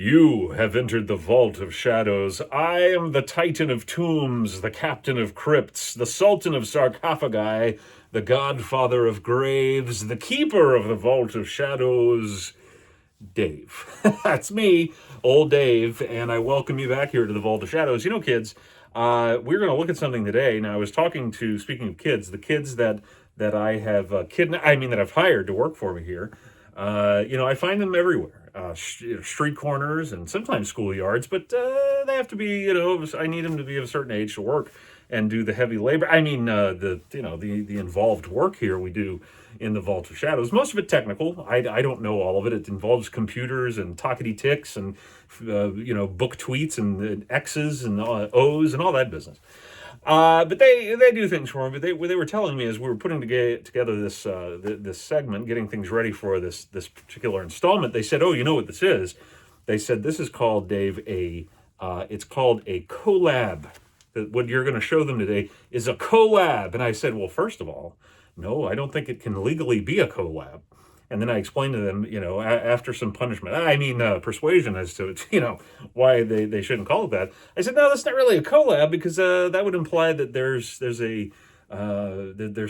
You have entered the vault of shadows. I am the Titan of tombs, the Captain of crypts, the Sultan of sarcophagi, the Godfather of graves, the Keeper of the vault of shadows, Dave. That's me, old Dave, and I welcome you back here to the Vault of Shadows. You know, kids, we're going to look at something today. Now, I was talking to, speaking of kids, the kids that I have that I've hired to work for me here. I find them everywhere. Street corners and sometimes schoolyards, but they have to be, I need them to be of a certain age to work and do the heavy labor. The involved work here we do in the Vault of Shadows. Most of it technical. I don't know all of it. It involves computers and talkity ticks and book tweets and X's and O's and all that business. But they do things for me. But they were telling me as we were putting together this segment, getting things ready for this particular installment. They said, "Oh, you know what this is?" They said, "This is called, Dave, it's called a collab. What you're going to show them today is a collab." And I said, "Well, first of all, no, I don't think it can legally be a collab." And then I explained to them, after some persuasion as to, why they shouldn't call it that. I said, no, that's not really a collab because that would imply that there's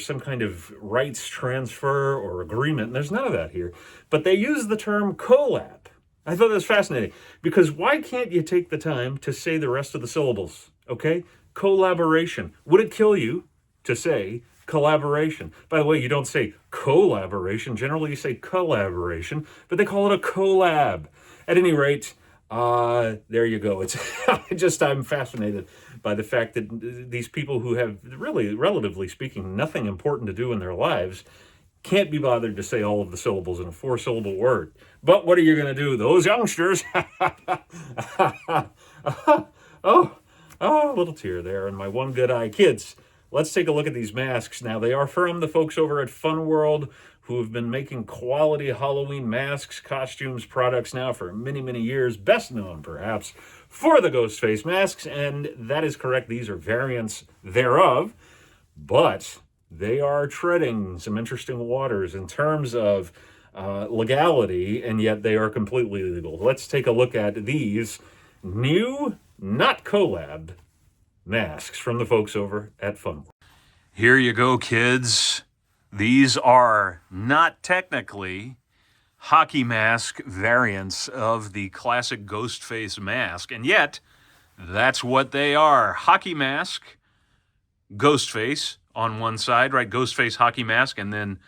some kind of rights transfer or agreement. And there's none of that here. But they use the term collab. I thought that was fascinating because why can't you take the time to say the rest of the syllables? Okay? Collaboration. Would it kill you to say collaboration? By the way, you don't say collaboration. Generally, you say collaboration, but they call it a collab. At any rate, there you go. I'm fascinated by the fact that these people who have really, relatively speaking, nothing important to do in their lives can't be bothered to say all of the syllables in a 4-syllable word. But what are you going to do? Those youngsters. Oh, a little tear there in my one good eye. Kids, let's take a look at these masks now. They are from the folks over at Fun World who have been making quality Halloween masks, costumes, products now for many, many years. Best known, perhaps, for the Ghostface masks. And that is correct. These are variants thereof. But they are treading some interesting waters in terms of legality, and yet they are completely legal. Let's take a look at these new, not collab, masks from the folks over at Fun. Here you go, kids. These are not technically hockey mask variants of the classic Ghostface mask, and yet that's what they are. Hockey mask, Ghostface on one side, right? Ghostface hockey mask, and then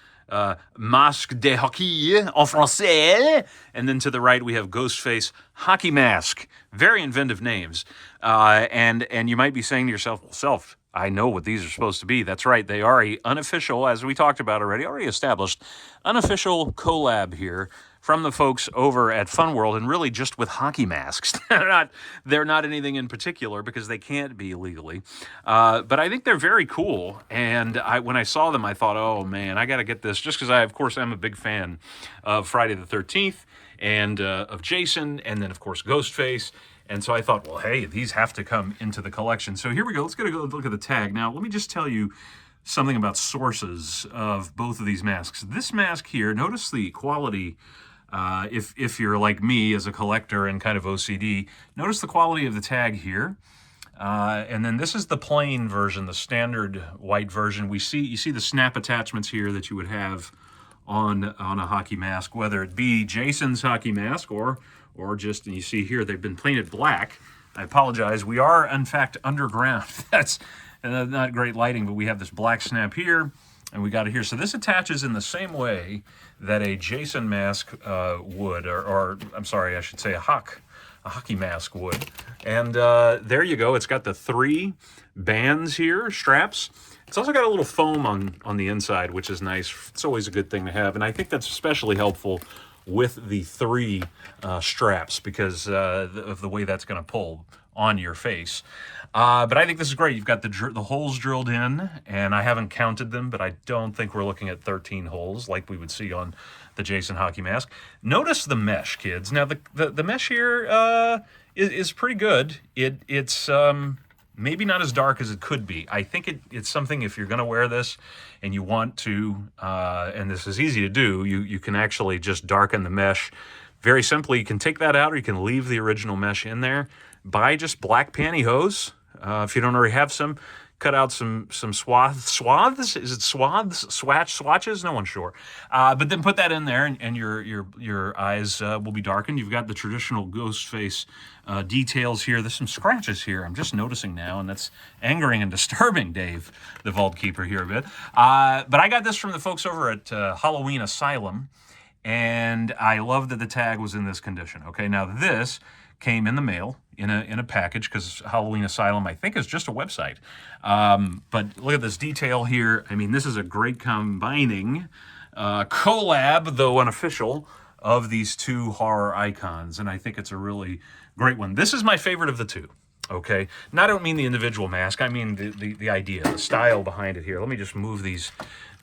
masque de hockey en français. And then to the right, we have Ghostface hockey mask. Very inventive names. And you might be saying to yourself, well, Self, I know what these are supposed to be. That's right. They are a unofficial, as we talked about already established, unofficial collab here from the folks over at Fun World, and really just with hockey masks. They're not anything in particular because they can't be legally. But I think they're very cool. And when I saw them, I thought, oh man, I got to get this, just because of course, I'm a big fan of Friday the 13th and of Jason, and then of course Ghostface. And so I thought, well, hey, these have to come into the collection. So here we go. Let's go look at the tag. Now, let me just tell you something about sources of both of these masks. This mask here, notice the quality. If you're like me as a collector and kind of OCD, notice the quality of the tag here. And then this is the plain version, the standard white version. You see the snap attachments here that you would have on a hockey mask, whether it be Jason's hockey mask or just, and you see here, they've been painted black. I apologize. We are, in fact, underground. That's not great lighting, but we have this black snap here, and we got it here. So this attaches in the same way that a Jason mask would, or I'm sorry, I should say a hockey mask would. And there you go. It's got the 3 bands here, straps. It's also got a little foam on the inside, which is nice. It's always a good thing to have, and I think that's especially helpful with the 3 straps because of the way that's going to pull on your face. But I think this is great. You've got the holes drilled in, and I haven't counted them, but I don't think we're looking at 13 holes like we would see on the Jason hockey mask. Notice the mesh, kids. Now, the mesh here is pretty good. It's maybe not as dark as it could be. I think it's something, if you're going to wear this and you want to, and this is easy to do, you can actually just darken the mesh very simply, you can take that out or you can leave the original mesh in there. Buy just black pantyhose. If you don't already have some, cut out some swaths. Is it swaths? Swatches? No one's sure. But then put that in there, and your eyes will be darkened. You've got the traditional Ghostface details here. There's some scratches here. I'm just noticing now, and that's angering and disturbing Dave, the Vault Keeper, here a bit. But I got this from the folks over at Halloween Asylum, and I love that the tag was in this condition. Okay, now this came in the mail in a package, because Halloween Asylum, I think, is just a website. But look at this detail here. I mean, this is a great combining collab, though unofficial, of these two horror icons, and I think it's a really great one. This is my favorite of the two. Okay, and I don't mean the individual mask. I mean the idea, the style behind it here. Let me just move these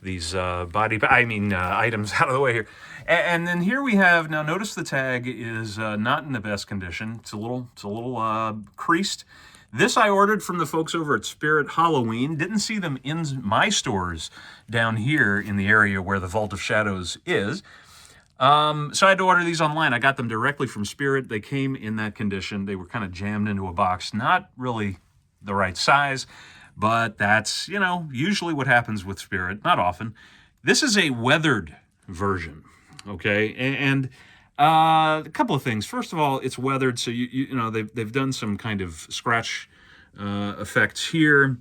items out of the way here. And then here we have, now notice the tag is not in the best condition. It's a little creased. This I ordered from the folks over at Spirit Halloween. Didn't see them in my stores down here in the area where the Vault of Shadows is. So I had to order these online. I got them directly from Spirit. They came in that condition. They were kind of jammed into a box. Not really the right size, but that's, usually what happens with Spirit. Not often. This is a weathered version, okay? And a couple of things. First of all, it's weathered, so they've done some kind of scratch effects here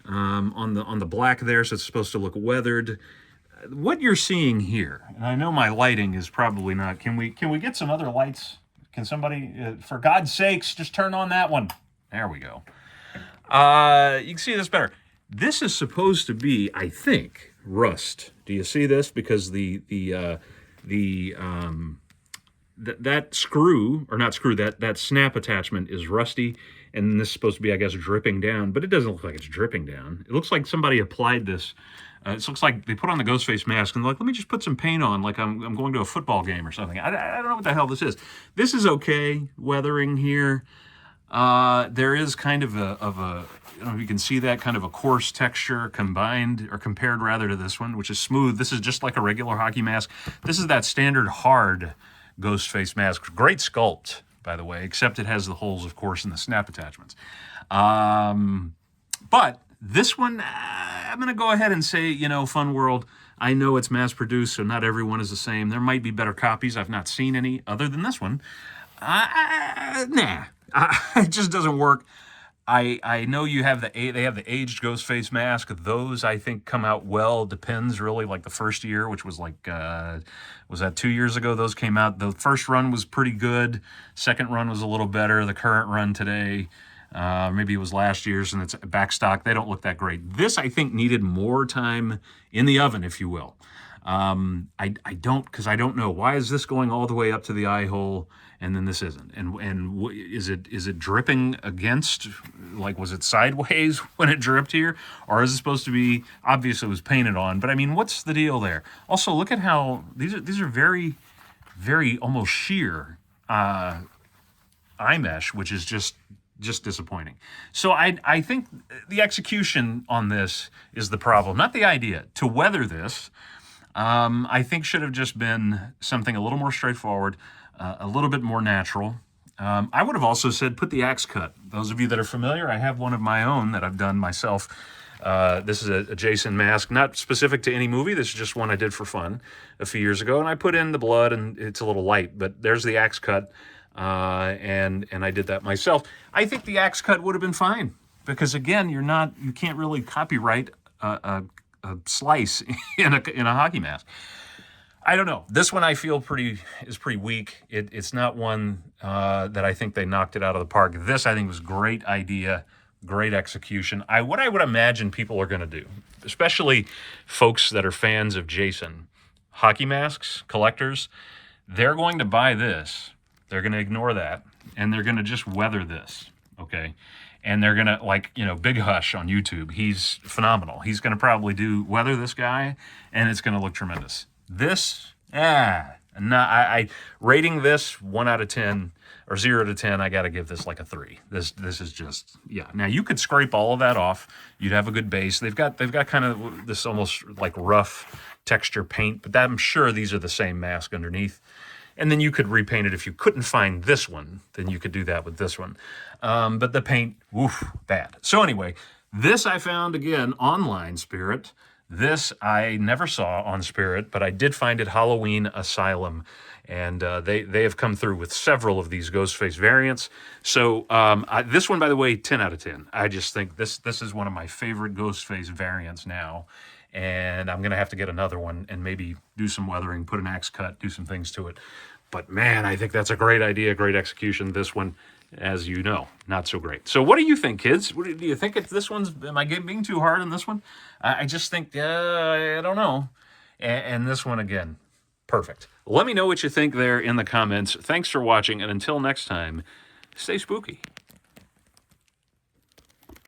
on the black there, so it's supposed to look weathered. What you're seeing here, and I know my lighting is probably not. Can we get some other lights? Can somebody, for God's sakes, just turn on that one? There we go. You can see this better. This is supposed to be, I think, rust. Do you see this? Because that screw, or not screw, that snap attachment is rusty, and this is supposed to be, I guess, dripping down, but it doesn't look like it's dripping down. It looks like somebody applied this. It looks like they put on the Ghostface mask and they're like, let me just put some paint on, like I'm going to a football game or something. I don't know what the hell this is. This is okay, weathering here. There is kind of a you can see that kind of a coarse texture compared rather to this one, which is smooth. This is just like a regular hockey mask. This is that standard hard Ghostface mask. Great sculpt, by the way, except it has the holes, of course, in the snap attachments. But this one, I'm going to go ahead and say, Fun World, I know it's mass-produced, so not everyone is the same. There might be better copies. I've not seen any other than this one. Nah. It just doesn't work. I know they have the aged Ghostface mask. Those, I think, come out well. Depends, really, like the first year, which was like, was that 2 years ago? Those came out. The first run was pretty good. Second run was a little better. The current run today, maybe it was last year's, and it's back stock. They don't look that great. This, I think, needed more time in the oven, if you will. I don't know. Why is this going all the way up to the eye hole and then this isn't? And is it dripping against, like, was it sideways when it dripped here? Or is it supposed to be, obviously it was painted on, but I mean, what's the deal there? Also, look at how, these are very, very almost sheer eye mesh, which is just disappointing. So I think the execution on this is the problem, not the idea. To weather this, I think should have just been something a little more straightforward, a little bit more natural. I would have also said put the axe cut. Those of you that are familiar, I have one of my own that I've done myself. This is a Jason mask, not specific to any movie. This is just one I did for fun a few years ago, and I put in the blood, and it's a little light, but there's the axe cut, and I did that myself. I think the axe cut would have been fine, because again, you can't really copyright a slice in a hockey mask. I don't know. This one I feel is pretty weak. It's not one that I think they knocked it out of the park. This I think was great idea, great execution. What I would imagine people are going to do, especially folks that are fans of Jason, hockey masks, collectors, they're going to buy this. They're going to ignore that, and they're going to just weather this, okay? And they're going to, Big Hush on YouTube. He's phenomenal. He's going to probably weather this guy, and it's going to look tremendous. This, I rating this 1 out of 10 or 0 to 10, I got to give this like a 3. This is just, yeah. Now you could scrape all of that off. You'd have a good base. They've got kind of this almost like rough texture paint, but I'm sure these are the same mask underneath. And then you could repaint it. If you couldn't find this one, then you could do that with this one. But the paint, woof, bad. So anyway, this I found, again, online, Spirit. This I never saw on Spirit, but I did find it Halloween Asylum. And they have come through with several of these Ghostface variants. So this one, by the way, 10 out of 10. I just think this is one of my favorite Ghostface variants now. And I'm going to have to get another one and maybe do some weathering, put an axe cut, do some things to it. But man, I think that's a great idea, great execution. This one, as you know, not so great. So what do you think, kids? Do you think this one's, am I being too hard on this one? I just think, I don't know. And this one, again, perfect. Let me know what you think there in the comments. Thanks for watching, and until next time, stay spooky.